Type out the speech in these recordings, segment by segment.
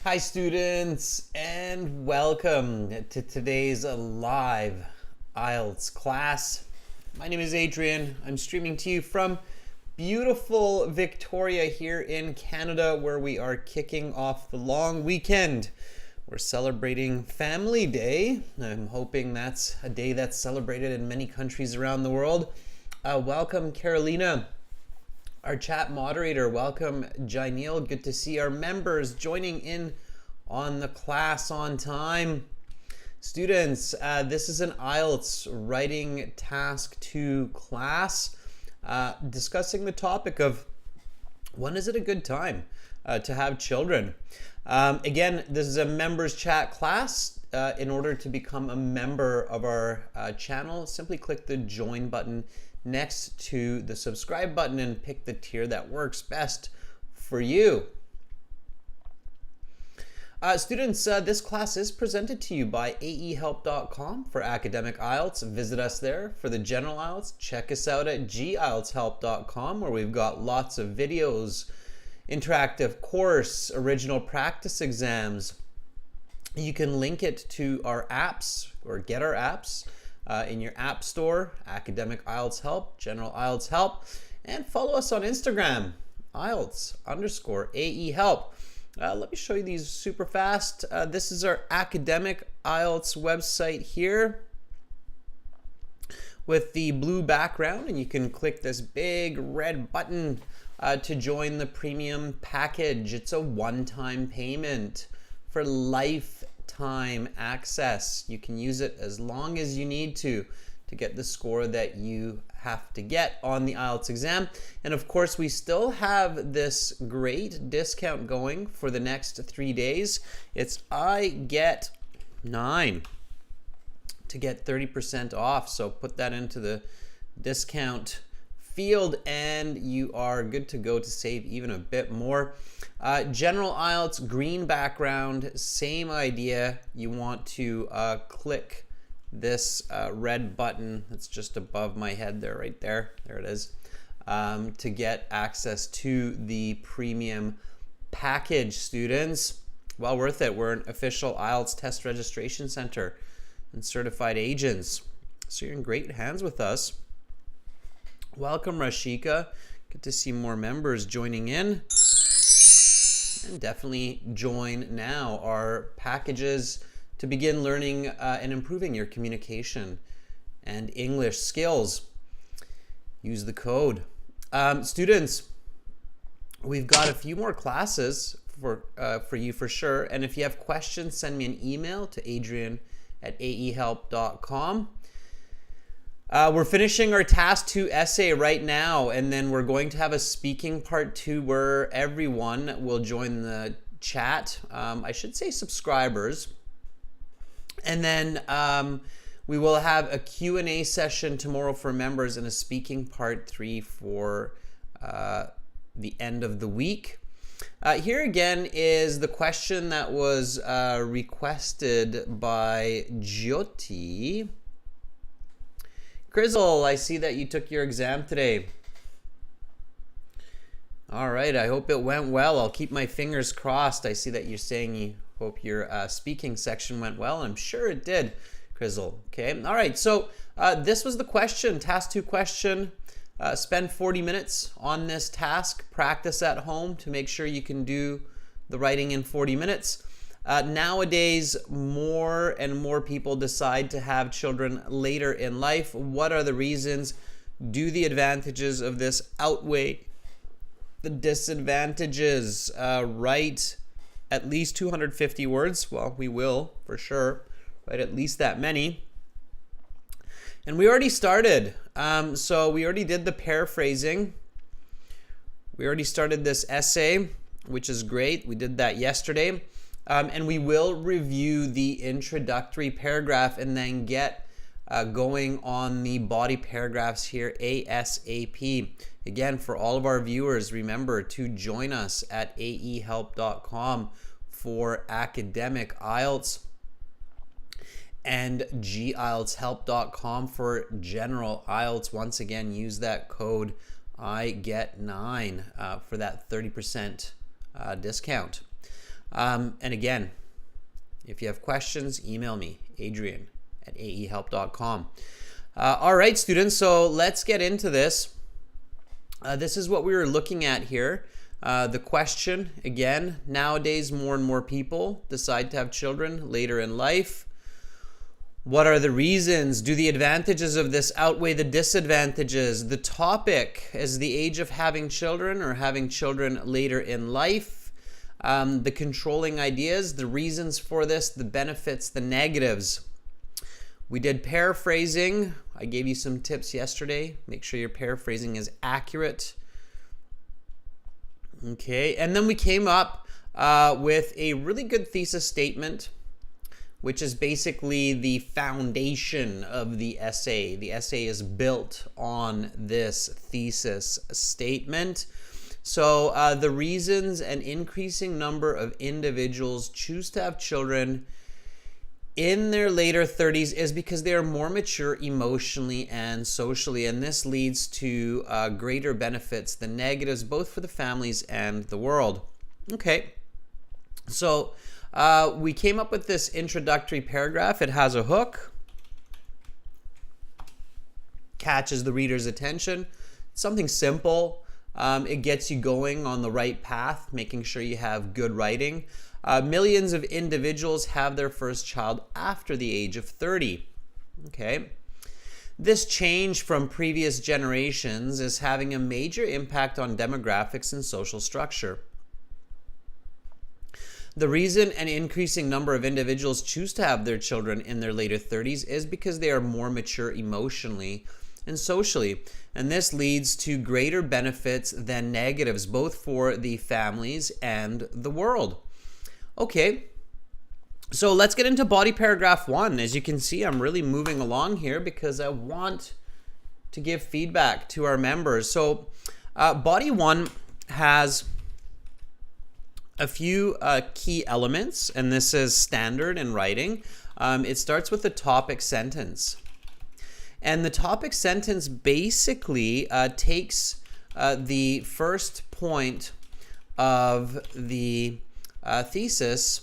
Hi students, and welcome to today's live IELTS class. My name is Adrian. I'm streaming to you from beautiful Victoria here in Canada, where we are kicking off the long weekend. We're celebrating Family Day. I'm hoping that's a day that's celebrated in many countries around the world. Welcome Carolina, our chat moderator. Welcome Jainil. Good to see our members joining in on the class on time. Students, this is an IELTS writing task 2 class discussing the topic of when is it a good time to have children. Again, this is a members chat class. In order to become a member of our channel, simply click the join button next to the subscribe button and pick the tier that works best for you. Students, this class is presented to you by aehelp.com for academic IELTS. Visit us there. For the general IELTS, check us out at gieltshelp.com, where we've got lots of videos, interactive course, original practice exams. You can link it to our apps or get our apps in your app store, Academic IELTS Help, General IELTS Help, and follow us on Instagram, IELTS_AEHelp. Let me show you these super fast. This is our Academic IELTS website here with the blue background, and you can click this big red button to join the premium package. It's a one-time payment for lifetime access. You can use it as long as you need to get the score that you have to get on the IELTS exam. And of course, we still have this great discount going for the next 3 days. It's I get 9 to get 30% off. So put that into the discount field and you are good to go to save even a bit more. General IELTS, green background, same idea. You want to click this red button that's just above my head there, right there. There it is, to get access to the premium package, students. Well worth it. We're an official IELTS test registration center and certified agents. So you're in great hands with us. Welcome, Rashika. Good to see more members joining in. And definitely join now our packages to begin learning and improving your communication and English skills. Use the code. Students, we've got a few more classes for you for sure. And if you have questions, send me an email to adrian@aehelp.com. We're finishing our task 2 essay right now, and then we're going to have a speaking part 2 where everyone will join the chat. I should say subscribers. And then we will have a Q&A session tomorrow for members and a speaking part 3 for the end of the week. Here again is the question that was requested by Jyoti. Crizzle, I see that you took your exam today. All right, I hope it went well. I'll keep my fingers crossed. I see that you're saying you hope your speaking section went well. I'm sure it did, Crizzle. Okay, all right, so this was the question, task 2 question. Spend 40 minutes on this task. Practice at home to make sure you can do the writing in 40 minutes. Nowadays, more and more people decide to have children later in life. What are the reasons? Do the advantages of this outweigh the disadvantages? Write at least 250 words. Well, we will for sure write at least that many. And we already started. So we already did the paraphrasing. We already started this essay, which is great. We did that yesterday. And we will review the introductory paragraph and then get going on the body paragraphs here ASAP. Again, for all of our viewers, remember to join us at aehelp.com for academic IELTS and gieltshelp.com for general IELTS. Once again, use that code I get 9 for that 30% discount. And again, if you have questions, email me, adrian@aehelp.com. All right, students, so let's get into this. This is what we were looking at here. The question, again, nowadays more and more people decide to have children later in life. What are the reasons? Do the advantages of this outweigh the disadvantages? The topic is the age of having children or having children later in life. The controlling ideas, the reasons for this, the benefits, the negatives. We did paraphrasing. I gave you some tips yesterday. Make sure your paraphrasing is accurate. Okay, and then we came up with a really good thesis statement, which is basically the foundation of the essay. The essay is built on this thesis statement. So the reasons an increasing number of individuals choose to have children in their later 30s is because they are more mature emotionally and socially, and this leads to greater benefits than negatives, both for the families and the world. Okay, so we came up with this introductory paragraph. It has a hook, catches the reader's attention. Something simple. It gets you going on the right path, making sure you have good writing. Millions of individuals have their first child after the age of 30. Okay. This change from previous generations is having a major impact on demographics and social structure. The reason an increasing number of individuals choose to have their children in their later 30s is because they are more mature emotionally and socially, and this leads to greater benefits than negatives, both for the families and the world. Okay, so let's get into body paragraph 1. As you can see, I'm really moving along here because I want to give feedback to our members. So body 1 has a few key elements, and this is standard in writing. It starts with the topic sentence. And the topic sentence basically takes the first point of the thesis,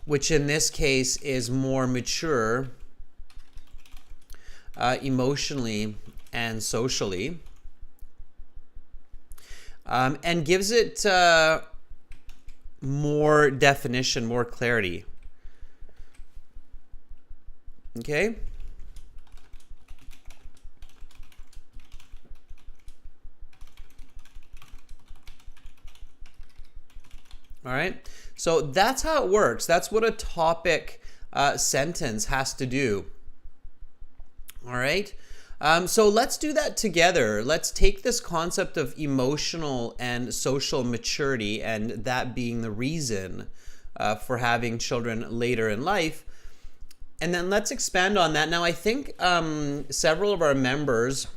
which in this case is more mature emotionally and socially, and gives it more definition, more clarity. Okay? All right, so that's how it works. That's what a topic sentence has to do. All right, so let's do that together. Let's take this concept of emotional and social maturity, and that being the reason for having children later in life, and then let's expand on that. Now, I think several of our members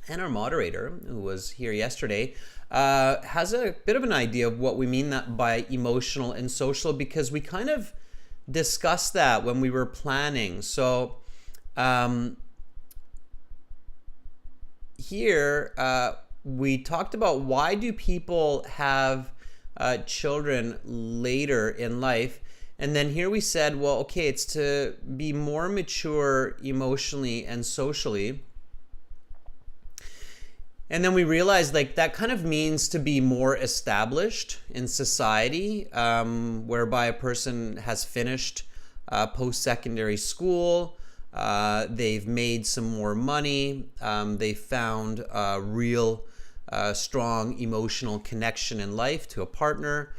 and our moderator, who was here yesterday, has a bit of an idea of what we mean that by emotional and social, because we kind of discussed that when we were planning. So here we talked about why do people have children later in life, and then here we said, well, okay, it's to be more mature emotionally and socially. And then we realized like that kind of means to be more established in society, whereby a person has finished post-secondary school, they've made some more money, they found a real strong emotional connection in life to a partner.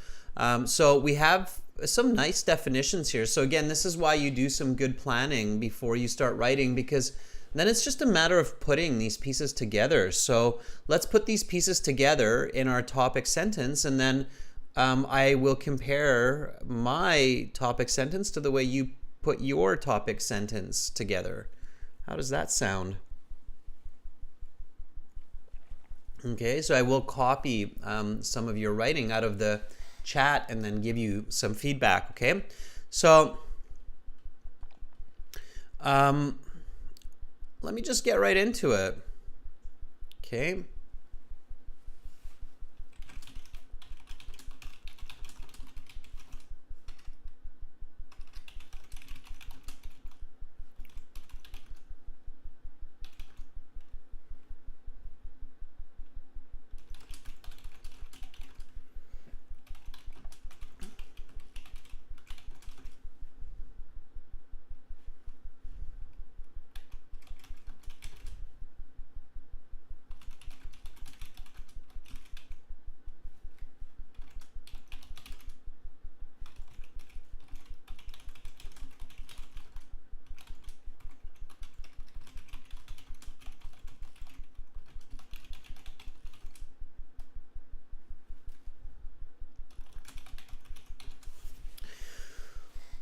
So we have some nice definitions here. So again, this is why you do some good planning before you start writing, because then it's just a matter of putting these pieces together. So let's put these pieces together in our topic sentence, and then I will compare my topic sentence to the way you put your topic sentence together. How does that sound? Okay, so I will copy some of your writing out of the chat and then give you some feedback, okay? So let me just get right into it. Okay.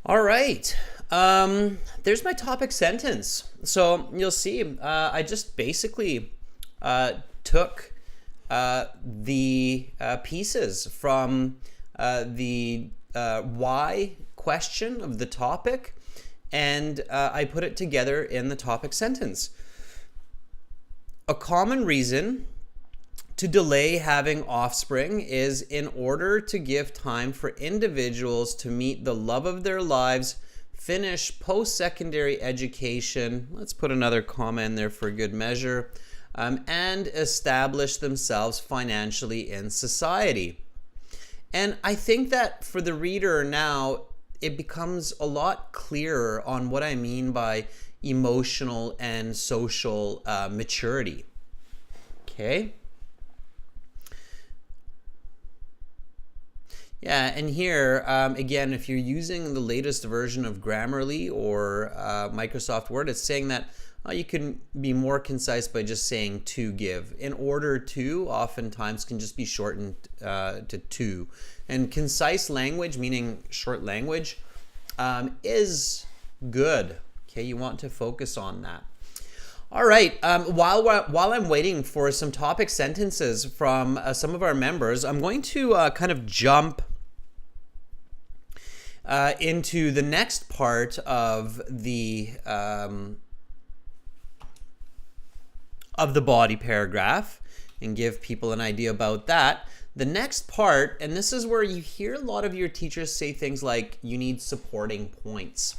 All right. There's my topic sentence. So you'll see, I just basically took the pieces from the why question of the topic, and I put it together in the topic sentence. A common reason to delay having offspring is in order to give time for individuals to meet the love of their lives, finish post-secondary education, let's put another comma in there for good measure, and establish themselves financially in society. And I think that for the reader now, it becomes a lot clearer on what I mean by emotional and social maturity. Okay? Yeah, and here, again, if you're using the latest version of Grammarly or Microsoft Word, it's saying that you can be more concise by just saying to give. In order to oftentimes can just be shortened to. And concise language, meaning short language, is good. Okay, you want to focus on that. All right, while I'm waiting for some topic sentences from some of our members, I'm going to kind of jump into the next part of the body paragraph and give people an idea about that. The next part, and this is where you hear a lot of your teachers say things like, you need supporting points.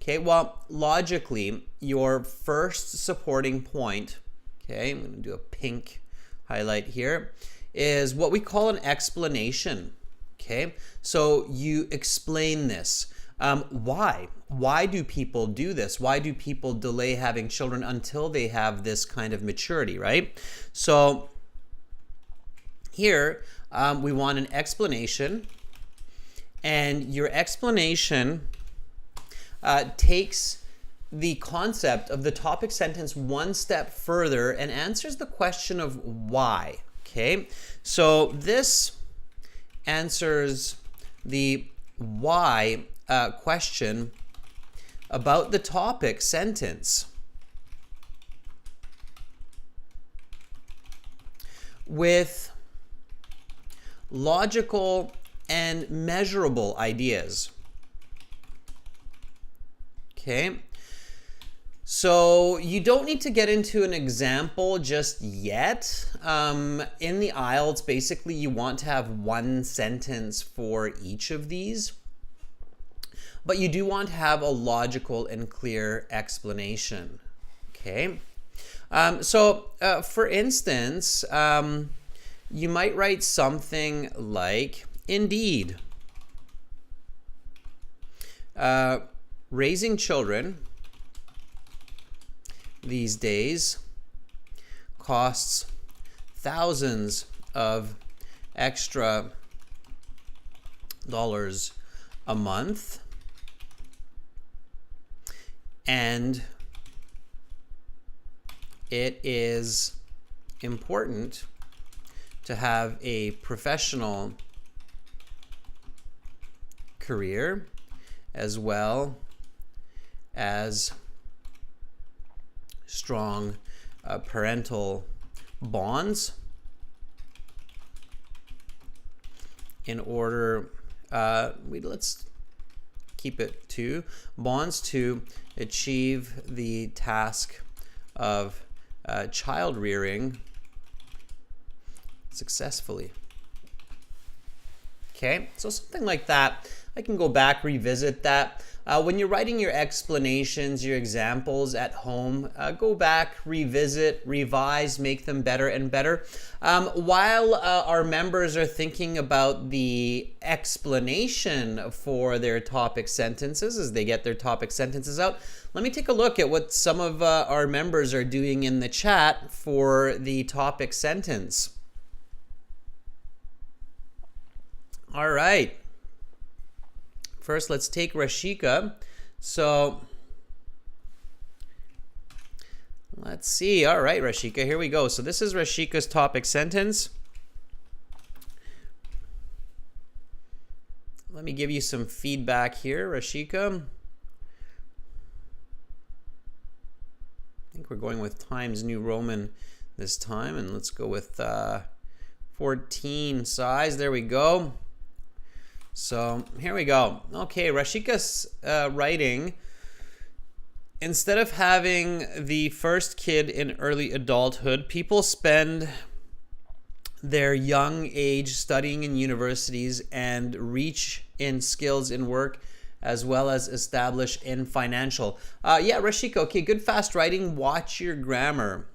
Okay, well, logically, your first supporting point, okay, I'm going to do a pink highlight here, is what we call an explanation. Okay, so you explain this. Why? Why do people do this? Why do people delay having children until they have this kind of maturity, right? So here we want an explanation, and your explanation takes the concept of the topic sentence one step further and answers the question of why. Okay, so this answers the why question about the topic sentence with logical and measurable ideas. Okay, so you don't need to get into an example just yet. In the IELTS, basically you want to have one sentence for each of these, but you do want to have a logical and clear explanation. Okay, so for instance, you might write something like, indeed, raising children these days costs thousands of extra dollars a month, and it is important to have a professional career as well as strong parental bonds in order, let's keep it to bonds to achieve the task of child rearing successfully. Okay, so something like that. I can go back, revisit that. When you're writing your explanations, your examples at home, go back, revisit, revise, make them better and better. While our members are thinking about the explanation for their topic sentences as they get their topic sentences out, let me take a look at what some of our members are doing in the chat for the topic sentence. All right. First, let's take Rashika. So let's see. All right, Rashika, here we go. So this is Rashika's topic sentence. let me give you some feedback here, Rashika. I think we're going with Times New Roman this time, and let's go with 14 size. There we go. So here we go. Okay, Rashika's writing, instead of having the first kid in early adulthood, people spend their young age studying in universities and reach in skills in work as well as establish in financial. Yeah, Rashika, okay, good fast writing. Watch your grammar.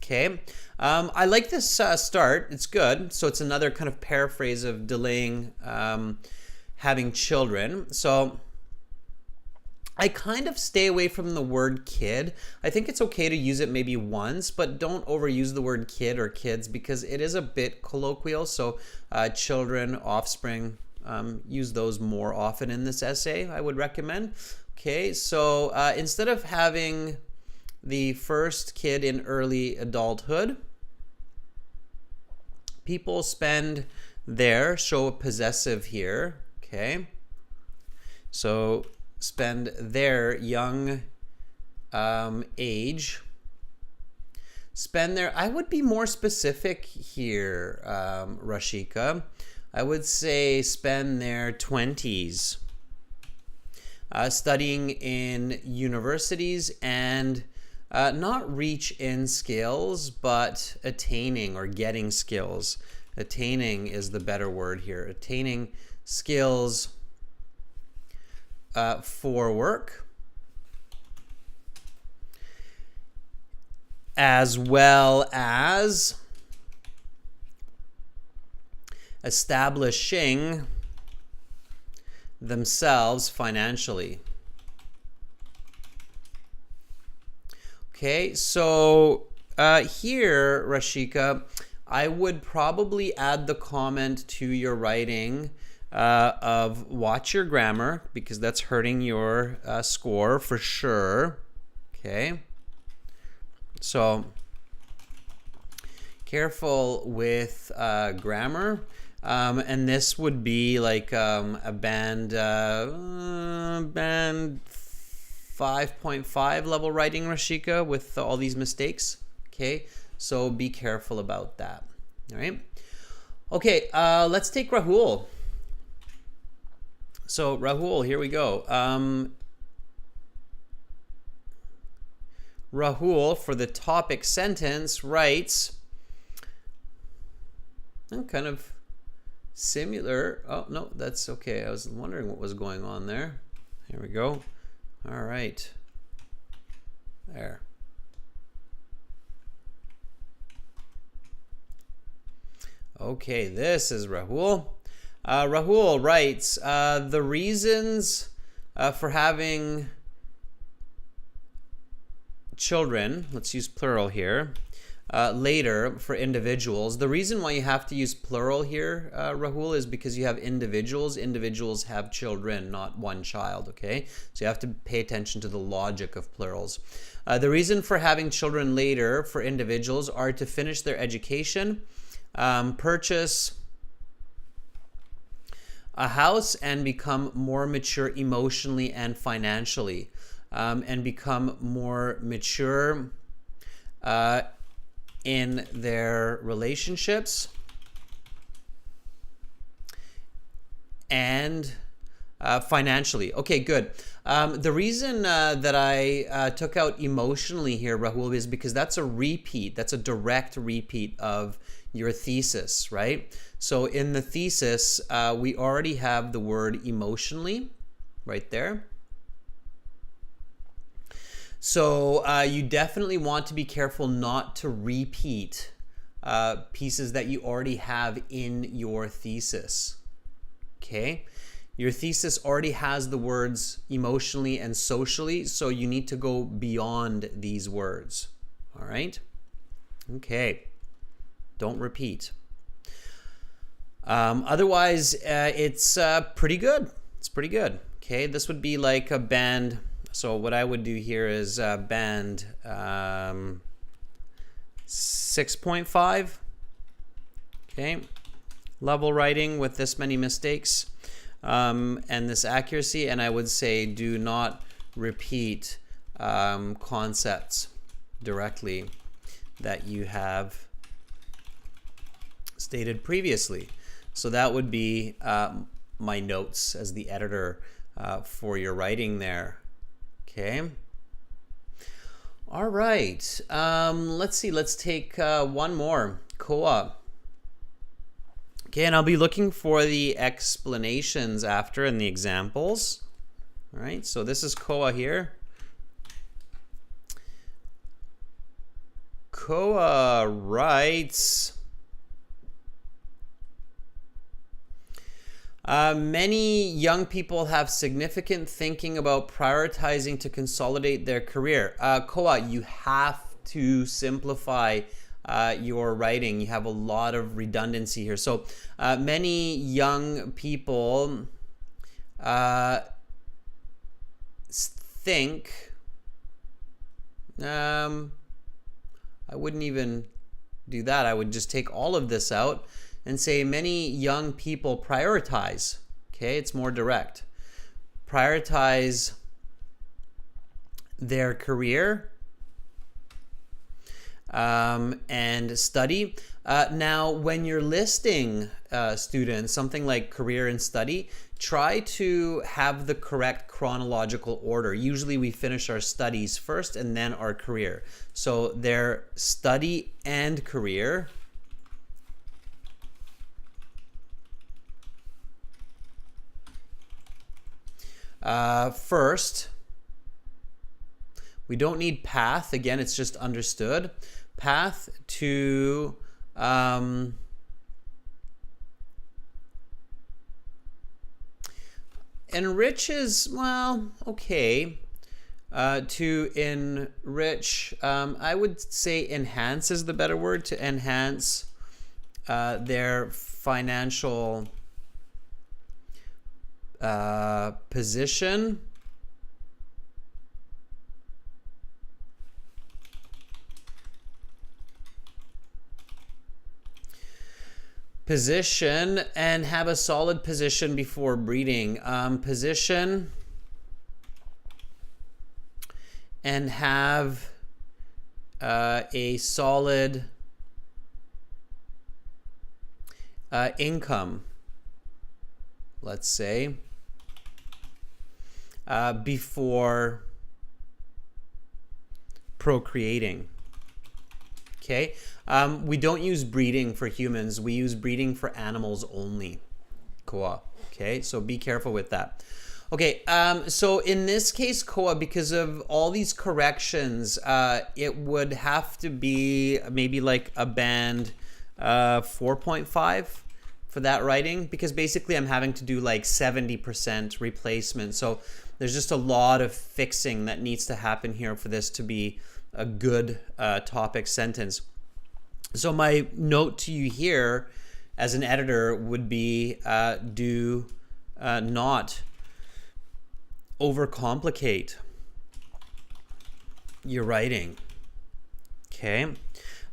Okay, I like this start. It's good. So it's another kind of paraphrase of delaying having children. So I kind of stay away from the word kid. I think it's okay to use it maybe once, but don't overuse the word kid or kids because it is a bit colloquial. So children, offspring, use those more often in this essay, I would recommend. Okay, so instead of having the first kid in early adulthood, people spend their, show a possessive here, okay? So spend their young age, spend their, I would be more specific here, Rashika. I would say spend their 20s studying in universities and not reach in skills, but attaining or getting skills. Attaining is the better word here. Attaining skills for work, as well as establishing themselves financially. Okay, so here, Rashika, I would probably add the comment to your writing of watch your grammar, because that's hurting your score for sure. Okay, so careful with grammar. And this would be like a band 5.5 level writing, Rashika, with all these mistakes. Okay, so be careful about that. All right. Okay, let's take Rahul. So Rahul, here we go. Rahul, for the topic sentence, writes kind of similar. Oh, no, that's okay. I was wondering what was going on there. Here we go. All right. There. Okay, this is Rahul. Rahul writes, the reasons for having children, let's use plural here, later for individuals. The reason why you have to use plural here, Rahul, is because you have individuals. Individuals have children, not one child, okay? So you have to pay attention to the logic of plurals. The reason for having children later for individuals are to finish their education, purchase a house, and become more mature emotionally and financially, and become more mature in their relationships and financially. Okay, good. The reason that I took out emotionally here, Rahul, is because that's a repeat. That's a direct repeat of your thesis, right? So in the thesis, we already have the word emotionally right there. So you definitely want to be careful not to repeat pieces that you already have in your thesis. Okay? Your thesis already has the words emotionally and socially, so you need to go beyond these words. All right? Okay. Don't repeat. Otherwise, it's pretty good. It's pretty good. Okay? This would be like a band. So what I would do here is band 6.5. Okay, level writing with this many mistakes. and this accuracy, and I would say do not repeat concepts directly that you have stated previously. So that would be my notes as the editor for your writing there. Okay. All right. Let's see. Let's take one more. Koa. Okay, and I'll be looking for the explanations after and the examples. All right, so this is Koa here. Koa writes, many young people have significant thinking about prioritizing to consolidate their career. Koa, you have to simplify your writing. You have a lot of redundancy here. So many young people think, I wouldn't even do that. I would just take all of this out and say many young people prioritize. Okay, it's more direct. Prioritize their career and study. Now, when you're listing students, something like career and study, try to have the correct chronological order. Usually we finish our studies first and then our career. So their study and career. First, we don't need path. Again, it's just understood. Path to enrich is, well, okay. To enrich, I would say enhance is the better word, to enhance their financial position. Position and have a solid position before breeding. Position and have a solid income, let's say, before procreating. Okay, we don't use breeding for humans. We use breeding for animals only. Koa. Okay, so be careful with that. Okay, so in this case, Koa, because of all these corrections, it would have to be maybe like a band 4.5 for that writing, because basically I'm having to do like 70% replacement. So there's just a lot of fixing that needs to happen here for this to be a good topic sentence. So my note to you here as an editor would be do not overcomplicate your writing. Okay.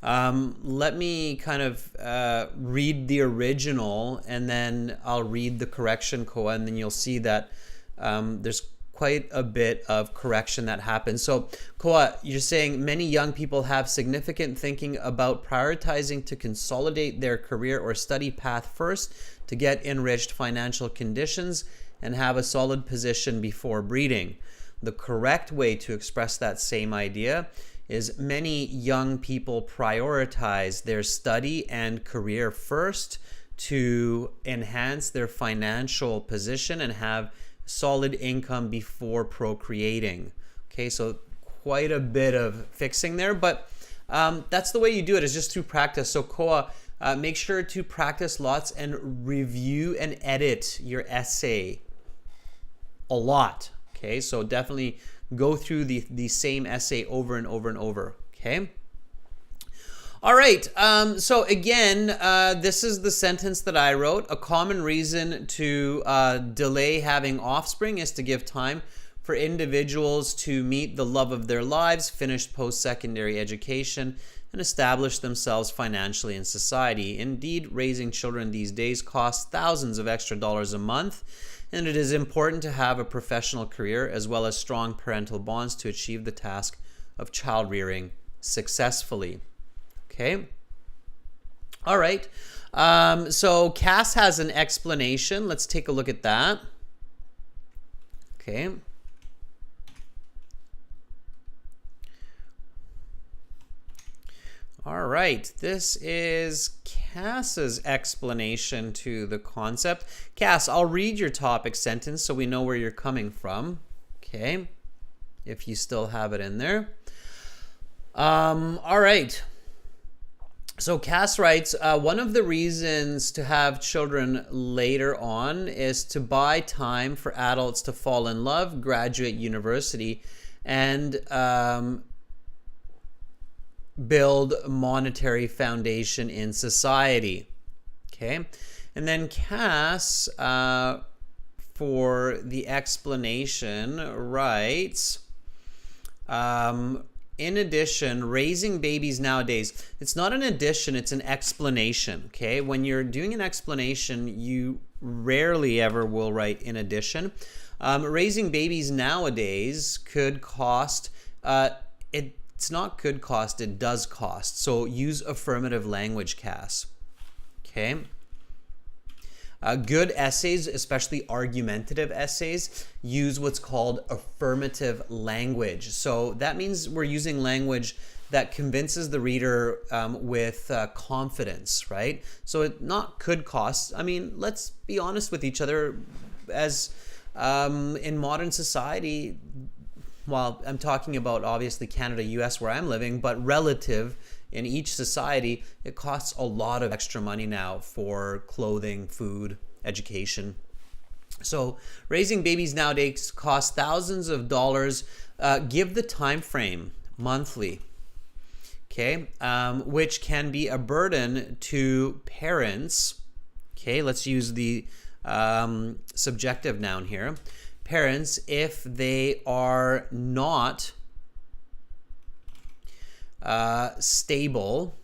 Let me kind of read the original and then I'll read the correction, Koa, and then you'll see that there's quite a bit of correction that happens. So, Koa, you're saying many young people have significant thinking about prioritizing to consolidate their career or study path first to get enriched financial conditions and have a solid position before breeding. The correct way to express that same idea is many young people prioritize their study and career first to enhance their financial position and have solid income before procreating. Okay, so quite a bit of fixing there, but that's the way you do it, is just through practice. So Koa, make sure to practice lots and review and edit your essay a lot. Okay, so definitely go through the same essay over and over and over. Okay. All right, so again, this is the sentence that I wrote. A common reason to delay having offspring is to give time for individuals to meet the love of their lives, finish post-secondary education, and establish themselves financially in society. Indeed, raising children these days costs thousands of extra dollars a month, and it is important to have a professional career as well as strong parental bonds to achieve the task of child rearing successfully. Okay. All right. So Cass has an explanation. Let's take a look at that. Okay. All right, this is Cass's explanation to the concept. Cass, I'll read your topic sentence so we know where you're coming from. Okay, if you still have it in there. All right. So Cass writes, one of the reasons to have children later on is to buy time for adults to fall in love, graduate university, and build monetary foundation in society. Okay, and then Cass, for the explanation, writes, in addition, raising babies nowadays, it's not an addition, it's an explanation. Okay, when you're doing an explanation, you rarely ever will write in addition. Raising babies nowadays could cost, it's not could cost, it does cost. So use affirmative language, Cass. Okay. Good essays, especially argumentative essays, use what's called affirmative language. So that means we're using language that convinces the reader with confidence, right? So it not could cost. I mean, let's be honest with each other. As in modern society, well, I'm talking about obviously Canada, US, where I'm living, but relative in each society, it costs a lot of extra money now for clothing, food, education. So raising babies nowadays costs thousands of dollars. Give the time frame, monthly, okay, which can be a burden to parents. Okay, let's use the subjective noun here. Parents, if they are not stable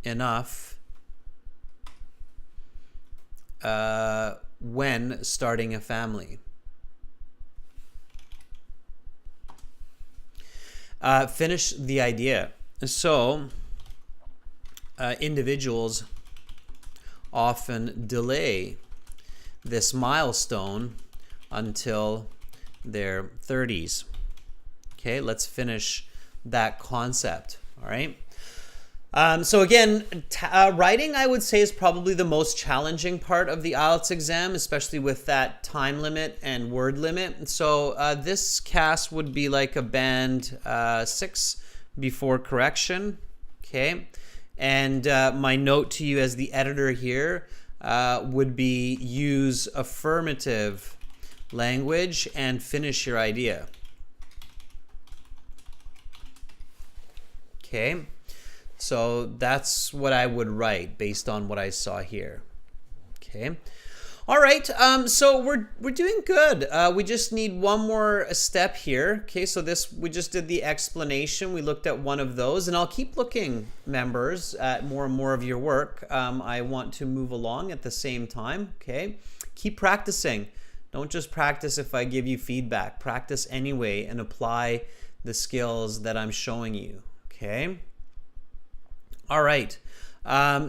enough when starting a family. Finish the idea. So, individuals often delay this milestone until their 30s. Okay, let's finish that concept. All right. So again, writing, I would say, is probably the most challenging part of the IELTS exam, especially with that time limit and word limit. So this Cass would be like a band 6 before correction. Okay. And my note to you as the editor here would be use affirmative language and finish your idea. Okay, so that's what I would write based on what I saw here. Okay, all right. So we're doing good. We just need one more step here. Okay, so we just did the explanation. We looked at one of those, and I'll keep looking, members, at more and more of your work. I want to move along at the same time. Okay, keep practicing. Don't just practice if I give you feedback. Practice anyway and apply the skills that I'm showing you. Okay. All right.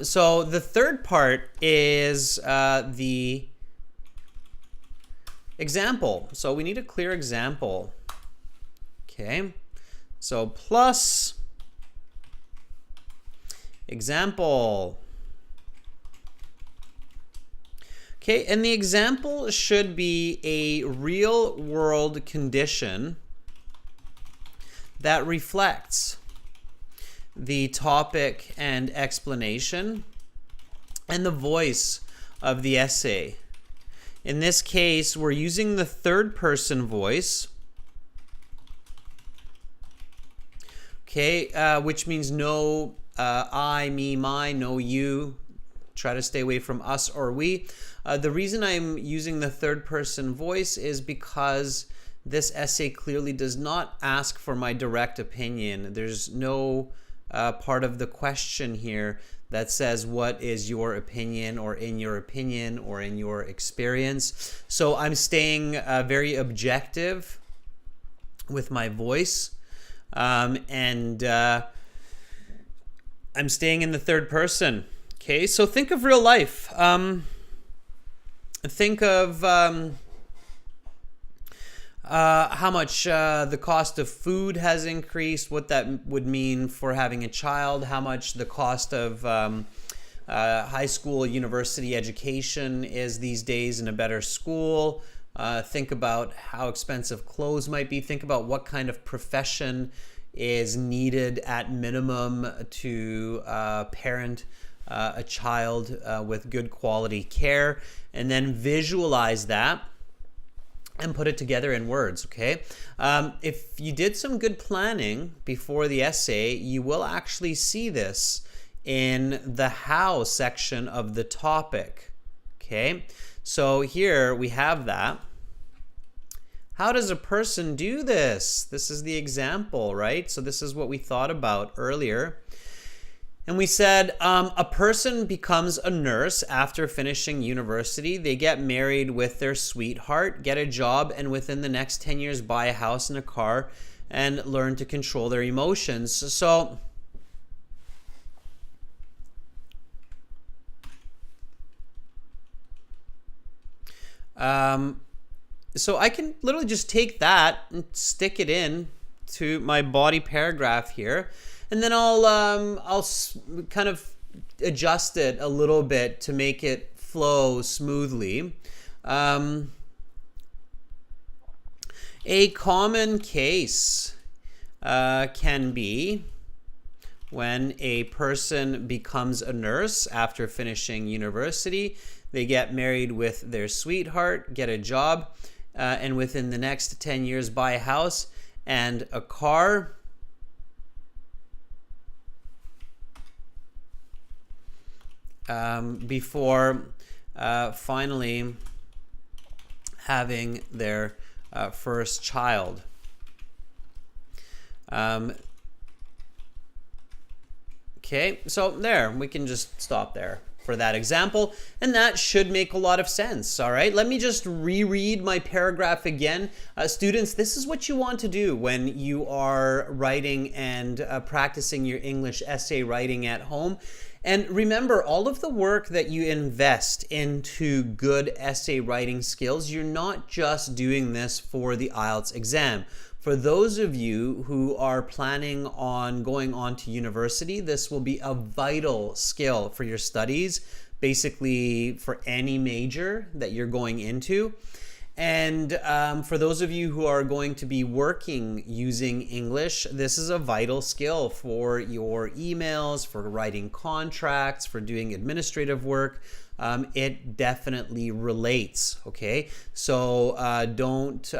So the third part is the example. So we need a clear example. Okay. So plus example. Okay, and the example should be a real world condition that reflects the topic and explanation and the voice of the essay. In this case, we're using the third person voice, okay, which means no I, me, my, no you. Try to stay away from us or we. The reason I'm using the third person voice is because this essay clearly does not ask for my direct opinion. There's no part of the question here that says, what is your opinion, or in your opinion, or in your experience? So I'm staying very objective with my voice, and I'm staying in the third person. Okay, so think of real life. Think of how much the cost of food has increased, what that would mean for having a child, how much the cost of high school, university education is these days in a better school. Think about how expensive clothes might be. Think about what kind of profession is needed at minimum to parent a child with good quality care, and then visualize that and put it together in words, okay? If you did some good planning before the essay, you will actually see this in the how section of the topic, okay? So here we have that. How does a person do this? This is the example, right? So this is what we thought about earlier. And we said a person becomes a nurse after finishing university. They get married with their sweetheart, get a job, and within the next 10 years buy a house and a car and learn to control their emotions. So I can literally just take that and stick it in to my body paragraph here. And then I'll kind of adjust it a little bit to make it flow smoothly. A common case can be when a person becomes a nurse after finishing university. They get married with their sweetheart, get a job, and within the next 10 years buy a house and a car. Before finally having their first child. Okay, so there, we can just stop there for that example, and that should make a lot of sense. All right, let me just reread my paragraph again. Students, this is what you want to do when you are writing and practicing your English essay writing at home. And remember, all of the work that you invest into good essay writing skills, you're not just doing this for the IELTS exam. For those of you who are planning on going on to university, this will be a vital skill for your studies, basically for any major that you're going into. And for those of you who are going to be working using English, this is a vital skill for your emails, for writing contracts, for doing administrative work. It definitely relates, okay? So don't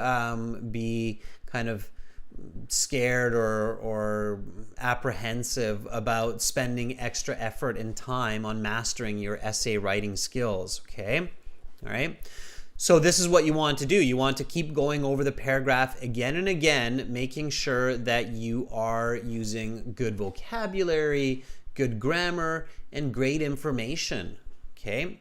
be kind of scared or apprehensive about spending extra effort and time on mastering your essay writing skills, okay? All right? So this is what you want to do. You want to keep going over the paragraph again and again, making sure that you are using good vocabulary, good grammar, and great information. Okay,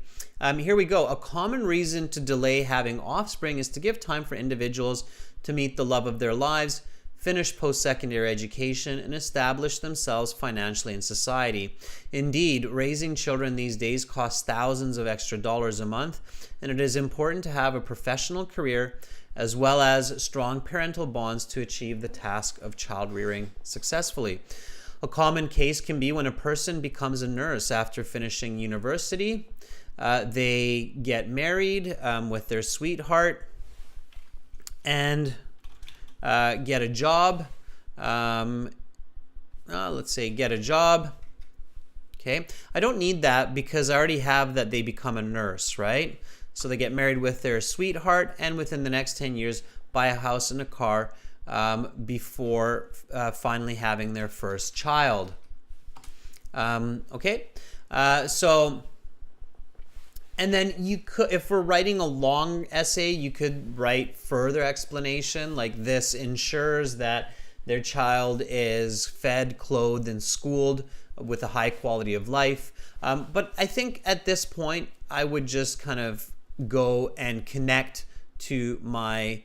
here we go. A common reason to delay having offspring is to give time for individuals to meet the love of their lives, finish post-secondary education, and establish themselves financially in society. Indeed, raising children these days costs thousands of extra dollars a month, and it is important to have a professional career as well as strong parental bonds to achieve the task of child rearing successfully. A common case can be when a person becomes a nurse after finishing university. They get married with their sweetheart and get a job. Let's say get a job. Okay, I don't need that because I already have that they become a nurse, right? So they get married with their sweetheart and within the next 10 years buy a house and a car before finally having their first child. Okay, so and then you could, if we're writing a long essay, you could write further explanation like this ensures that their child is fed, clothed, and schooled with a high quality of life. But I think at this point, I would just kind of go and connect to my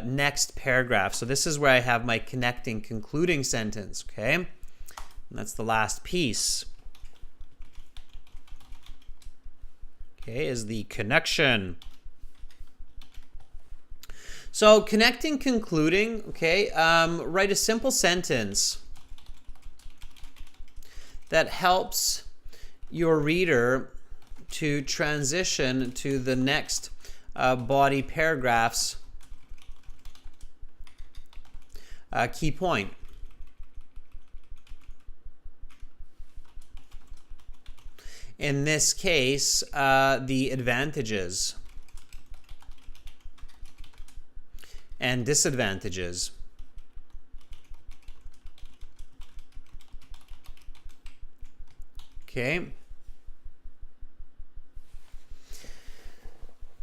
next paragraph. So this is where I have my connecting concluding sentence, okay? And that's the last piece. Okay, is the connection. So connecting concluding, okay, write a simple sentence that helps your reader to transition to the next body paragraph's key point. In this case, the advantages and disadvantages. Okay.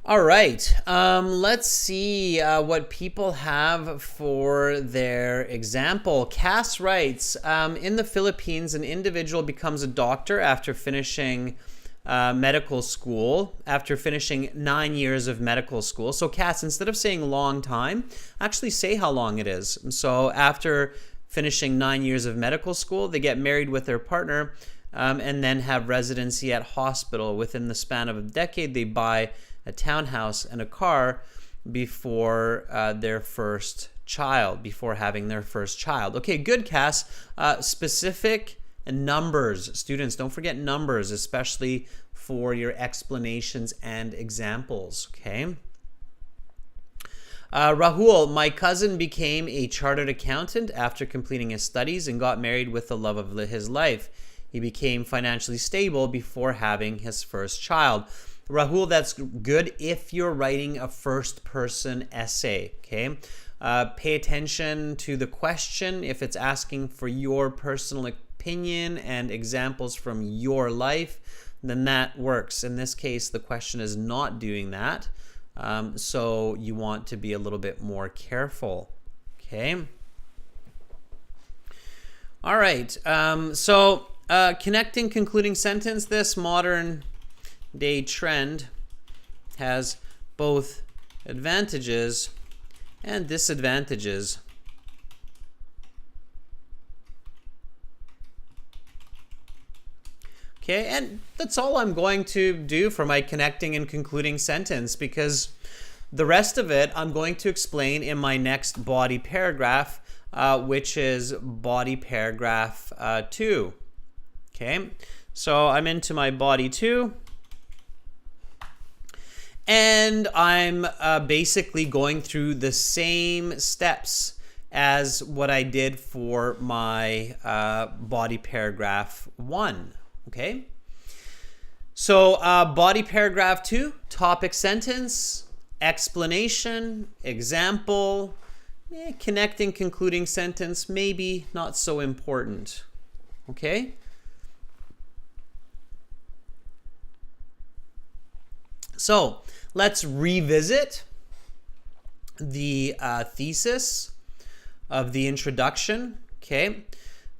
All right, let's see what people have for their example. Cass writes, in the Philippines, an individual becomes a doctor after finishing medical school, after finishing 9 years of medical school. So Cass, instead of saying long time, actually say how long it is. So after finishing 9 years of medical school, they get married with their partner and then have residency at hospital. Within the span of a decade, they buy a townhouse and a car before their first child, before having their first child. Okay, good, Cass. Specific numbers. Students, don't forget numbers, especially for your explanations and examples, okay? Rahul, my cousin became a chartered accountant after completing his studies and got married with the love of his life. He became financially stable before having his first child. Rahul, that's good if you're writing a first-person essay, okay? Pay attention to the question. If it's asking for your personal opinion and examples from your life, then that works. In this case, the question is not doing that, so you want to be a little bit more careful, okay? All right, connecting concluding sentence, this modern day trend has both advantages and disadvantages. Okay, and that's all I'm going to do for my connecting and concluding sentence, because the rest of it I'm going to explain in my next body paragraph, which is body paragraph 2. Okay, so I'm into my body 2. And I'm basically going through the same steps as what I did for my body paragraph 1, okay? So body paragraph 2, topic sentence, explanation, example, connecting concluding sentence, maybe not so important, okay? So let's revisit the thesis of the introduction, okay?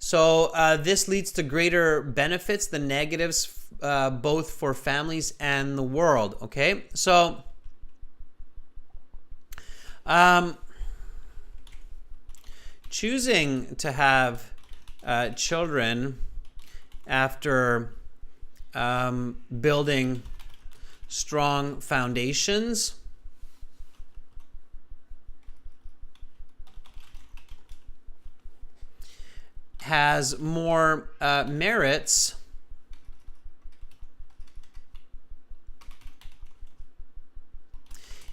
So this leads to greater benefits than negatives, both for families and the world, okay? So choosing to have children after building strong foundations has more merits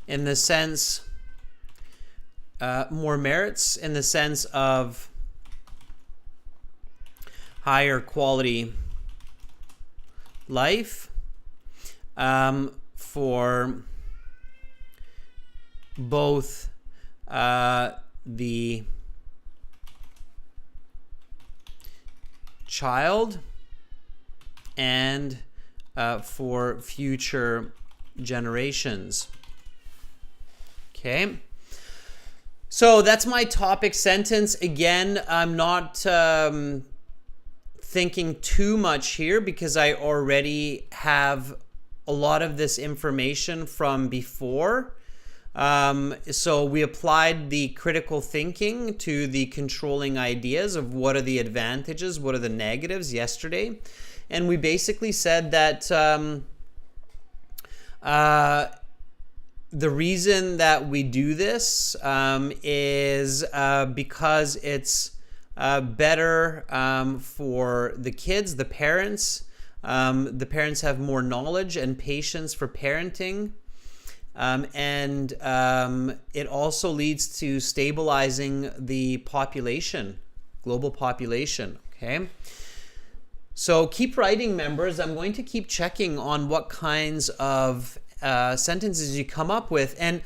in the sense of higher quality life for both the child and for future generations. Okay. So that's my topic sentence. Again, I'm not thinking too much here because I already have a lot of this information from before. So we applied the critical thinking to the controlling ideas of what are the advantages, what are the negatives yesterday. And we basically said that the reason that we do this is because it's better for the kids, the parents. The parents have more knowledge and patience for parenting. And it also leads to stabilizing the population, global population, okay? So keep writing, members. I'm going to keep checking on what kinds of sentences you come up with. And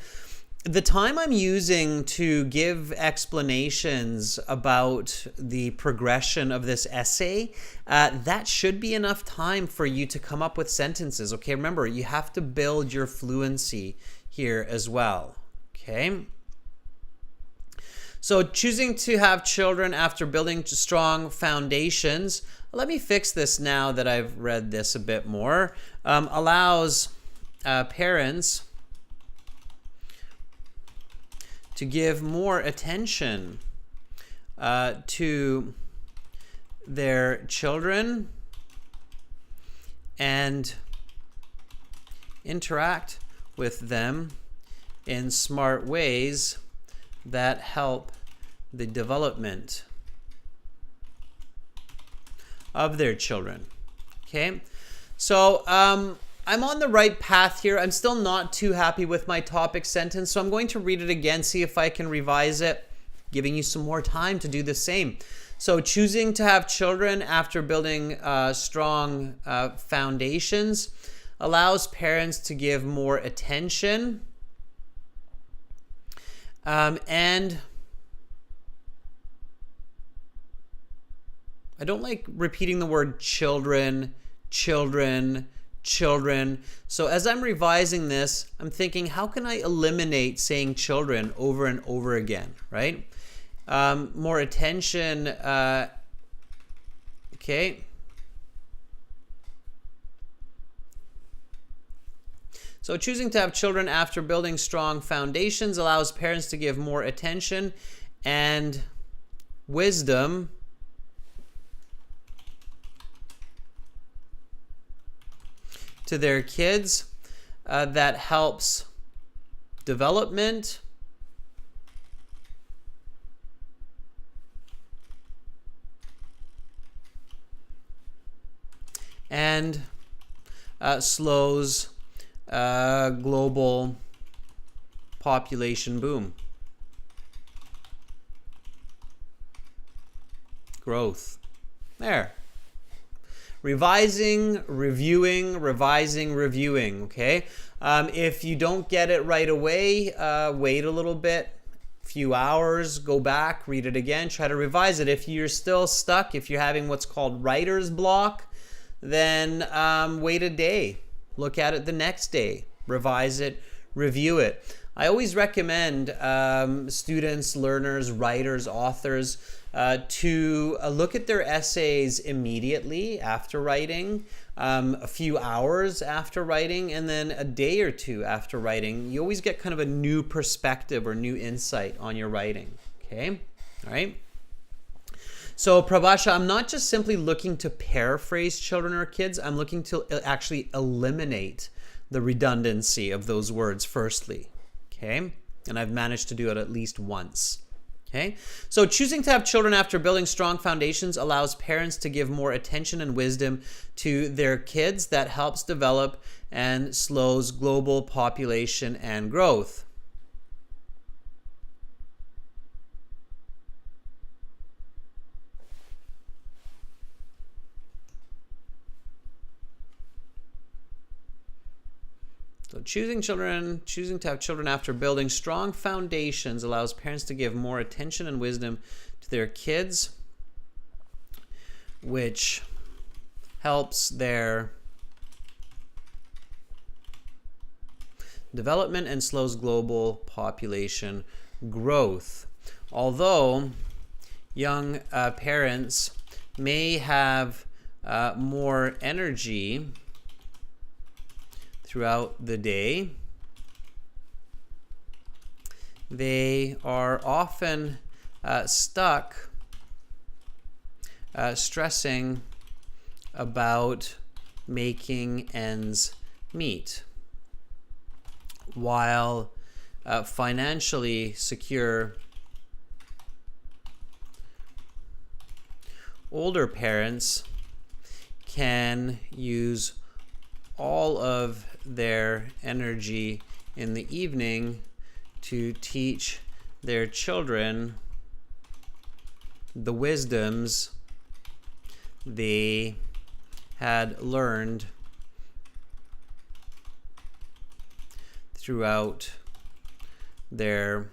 the time I'm using to give explanations about the progression of this essay, that should be enough time for you to come up with sentences. Okay, remember, you have to build your fluency here as well. Okay. So choosing to have children after building strong foundations. Let me fix this now that I've read this a bit more. Allows parents to give more attention to their children and interact with them in smart ways that help the development of their children. Okay, so I'm on the right path here. I'm still not too happy with my topic sentence, so I'm going to read it again, see if I can revise it, giving you some more time to do the same. So choosing to have children after building strong foundations allows parents to give more attention and I don't like repeating the word children, children, children. So as I'm revising this, I'm thinking, how can I eliminate saying children over and over again, right? More attention, okay. So choosing to have children after building strong foundations allows parents to give more attention and wisdom to their kids. That helps development and slows global population boom. Growth. There. Revising, reviewing, revising, reviewing, okay? If you don't get it right away, wait a little bit, few hours, go back, read it again, try to revise it. If you're still stuck, if you're having what's called writer's block, then wait a day. Look at it the next day, revise it, review it. I always recommend students, learners, writers, authors to look at their essays immediately after writing, a few hours after writing, and then a day or two after writing. You always get kind of a new perspective or new insight on your writing, okay? All right? So Prabhasha, I'm not just simply looking to paraphrase children or kids, I'm looking to actually eliminate the redundancy of those words firstly, okay? And I've managed to do it at least once, okay? So choosing to have children after building strong foundations allows parents to give more attention and wisdom to their kids. That helps develop and slows global population and growth. So choosing to have children after building strong foundations allows parents to give more attention and wisdom to their kids, which helps their development and slows global population growth. Although young parents may have more energy throughout the day, they are often stuck stressing about making ends meet, while financially secure older parents can use all of their energy in the evening to teach their children the wisdoms they had learned throughout their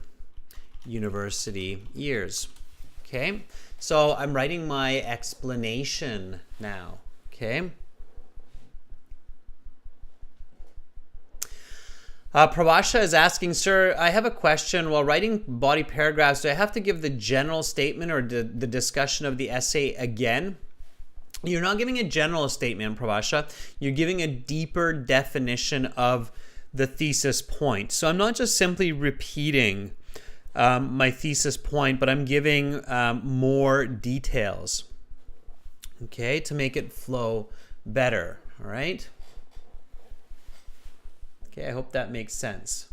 university years. Okay, so I'm writing my explanation now. Okay. Prabhasha is asking, sir, I have a question. While writing body paragraphs, do I have to give the general statement or the discussion of the essay again? You're not giving a general statement, Prabhasha. You're giving a deeper definition of the thesis point. So I'm not just simply repeating my thesis point, but I'm giving more details, okay, to make it flow better, all right? Okay, I hope that makes sense.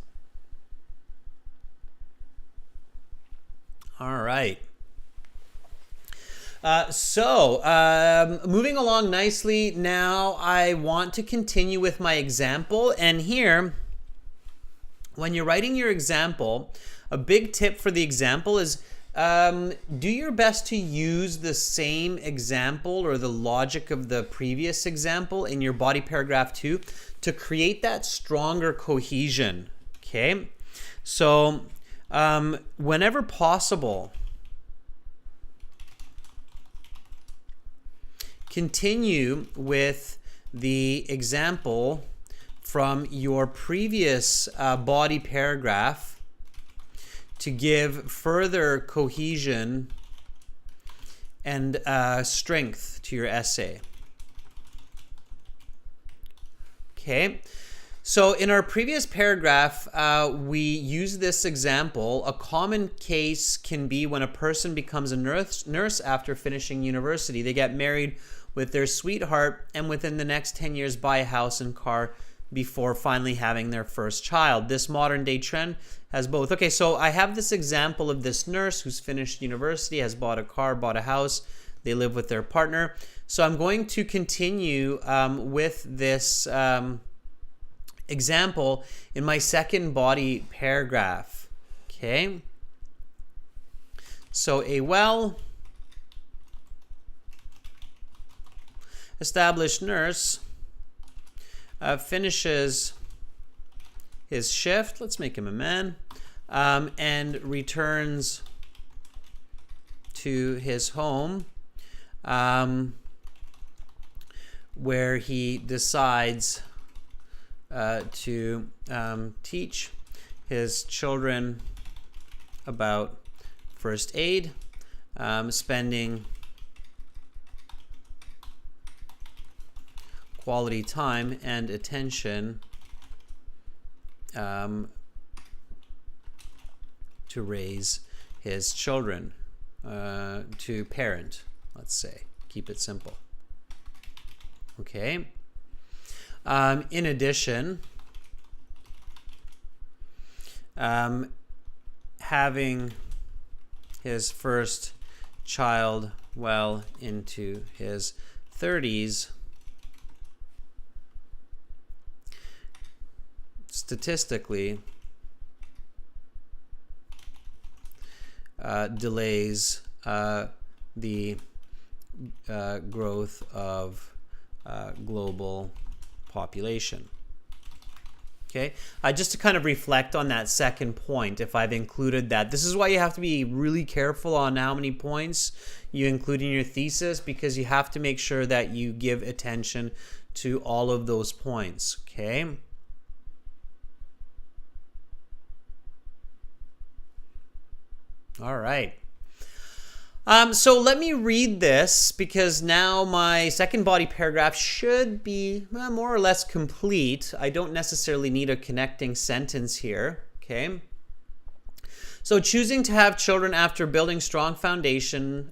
All right. Moving along nicely now, I want to continue with my example. And here, when you're writing your example, a big tip for the example is do your best to use the same example or the logic of the previous example in your body paragraph 2 to create that stronger cohesion. Okay, so whenever possible, continue with the example from your previous body paragraph to give further cohesion and strength to your essay. Okay, so in our previous paragraph, we use this example. A common case can be when a person becomes a nurse after finishing university. They get married with their sweetheart and within the next 10 years buy a house and car before finally having their first child. This modern day trend has both. Okay, so I have this example of this nurse who's finished university, has bought a car, bought a house. They live with their partner. So I'm going to continue with this example in my second body paragraph. Okay. So a well-established nurse finishes his shift, let's make him a man, and returns to his home where he decides to teach his children about first aid, spending quality time and attention to raise his children, to parent, let's say. Keep it simple. Okay. In addition, having his first child well into his 30s, statistically delays the growth of global population. Okay, just to kind of reflect on that second point, if I've included that. This is why you have to be really careful on how many points you include in your thesis, because you have to make sure that you give attention to all of those points. Okay. All right. So let me read this, because now my second body paragraph should be more or less complete. I don't necessarily need a connecting sentence here. Okay. So choosing to have children after building strong foundations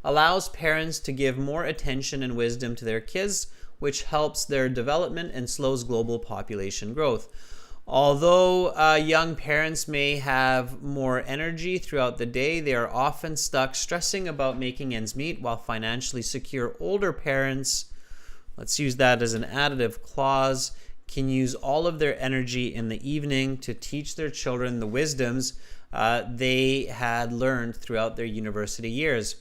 allows parents to give more attention and wisdom to their kids, which helps their development and slows global population growth. Although young parents may have more energy throughout the day, they are often stuck stressing about making ends meet, while financially secure older parents, let's use that as an additive clause, can use all of their energy in the evening to teach their children the wisdoms they had learned throughout their university years.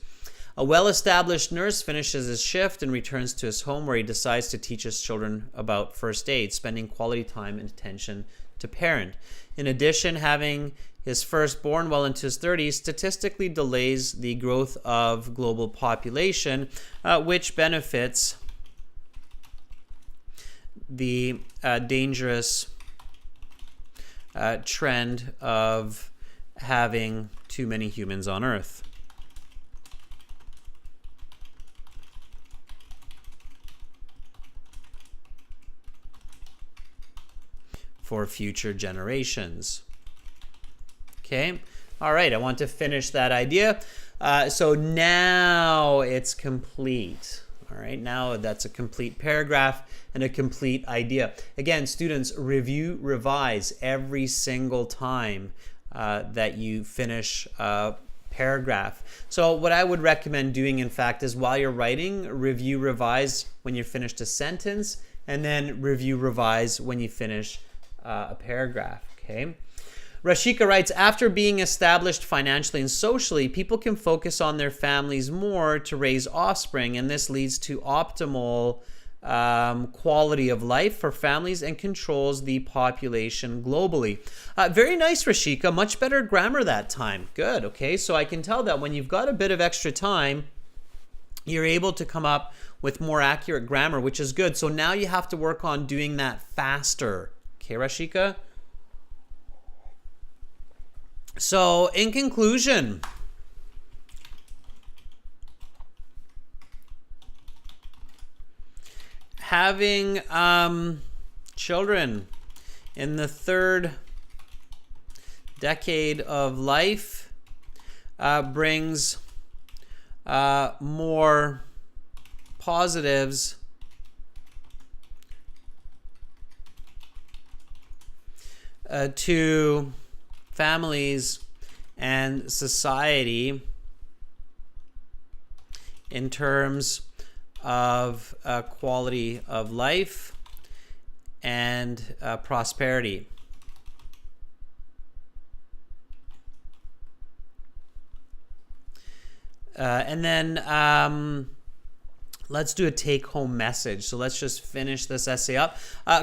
A well-established nurse finishes his shift and returns to his home, where he decides to teach his children about first aid, spending quality time and attention to parent. In addition, having his firstborn well into his 30s statistically delays the growth of global population, which benefits the dangerous trend of having too many humans on Earth. For future generations. Okay, all right, I want to finish that idea. So now it's complete. All right, now that's a complete paragraph and a complete idea. Again, students, review, revise every single time that you finish a paragraph. So what I would recommend doing, in fact, is while you're writing, review, revise when you're finished a sentence, and then review, revise when you finish a paragraph. Okay. Rashika writes, after being established financially and socially, people can focus on their families more to raise offspring, and this leads to optimal quality of life for families and controls the population globally. Very nice, Rashika. Much better grammar that time. Good. Okay. So I can tell that when you've got a bit of extra time, you're able to come up with more accurate grammar, which is good. So now you have to work on doing that faster. Okay, Rashika? So, in conclusion, having children in the third decade of life brings more positives to families and society in terms of quality of life and prosperity. And then let's do a take-home message. So let's just finish this essay up.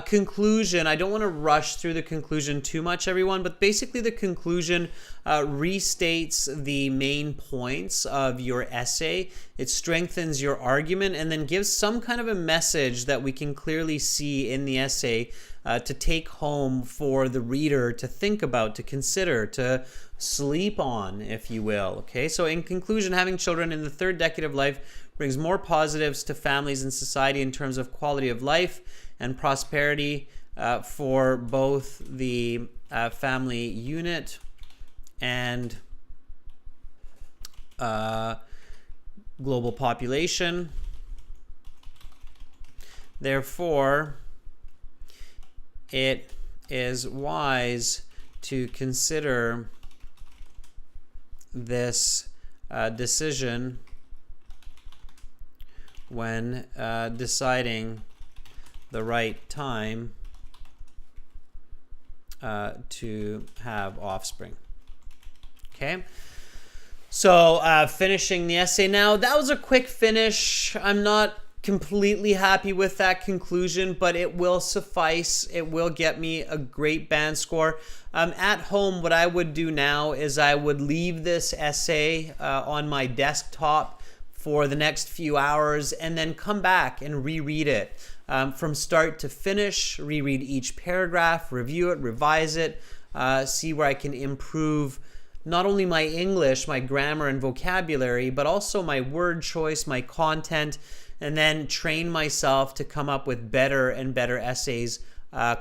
Conclusion. I don't want to rush through the conclusion too much, everyone, but basically the conclusion restates the main points of your essay. It strengthens your argument and then gives some kind of a message that we can clearly see in the essay to take home for the reader to think about, to consider, to sleep on, if you will. Okay, so in conclusion, having children in the third decade of life brings more positives to families and society in terms of quality of life and prosperity for both the family unit and global population. Therefore, it is wise to consider this decision when deciding the right time to have offspring. Okay, so finishing the essay now. That was a quick finish. I'm not completely happy with that conclusion, but it will suffice. It will get me a great band score. At home, what I would do now is I would leave this essay on my desktop for the next few hours and then come back and reread it from start to finish, reread each paragraph, review it, revise it, see where I can improve not only my English, my grammar and vocabulary, but also my word choice, my content, and then train myself to come up with better and better essays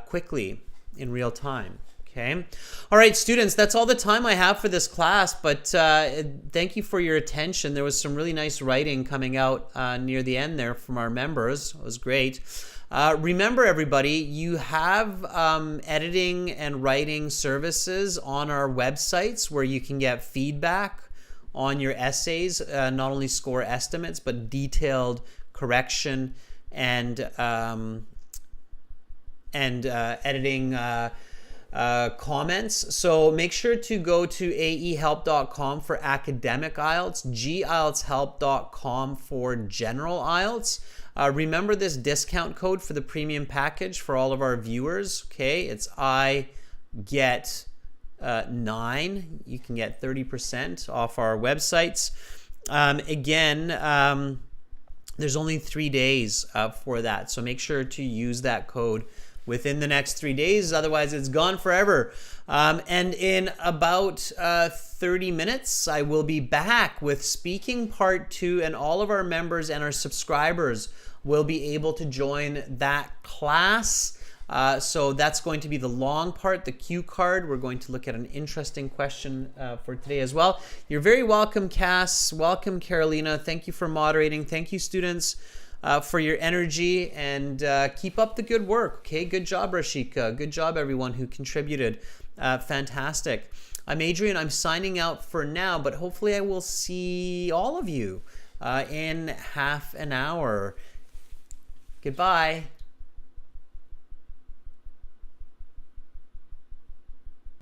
quickly in real time. Okay. All right, students, that's all the time I have for this class, but thank you for your attention. There was some really nice writing coming out near the end there from our members. It was great. Remember, everybody, you have editing and writing services on our websites where you can get feedback on your essays, not only score estimates, but detailed correction and editing comments. So make sure to go to aehelp.com for academic IELTS, gieltshelp.com for general IELTS. Remember this discount code for the premium package for all of our viewers. Okay, it's I get 9. You can get 30% off our websites. Again, there's only 3 days for that, so make sure to use that code within the next 3 days, otherwise it's gone forever. And in about 30 minutes, I will be back with speaking part 2, and all of our members and our subscribers will be able to join that class. So that's going to be the long part, the cue card. We're going to look at an interesting question for today as well. You're very welcome, Cass. Welcome, Carolina. Thank you for moderating. Thank you, students, for your energy, and keep up the good work. Okay, good job, Rashika. Good job, everyone who contributed. Fantastic. I'm Adrian. I'm signing out for now, but hopefully I will see all of you in half an hour. Goodbye.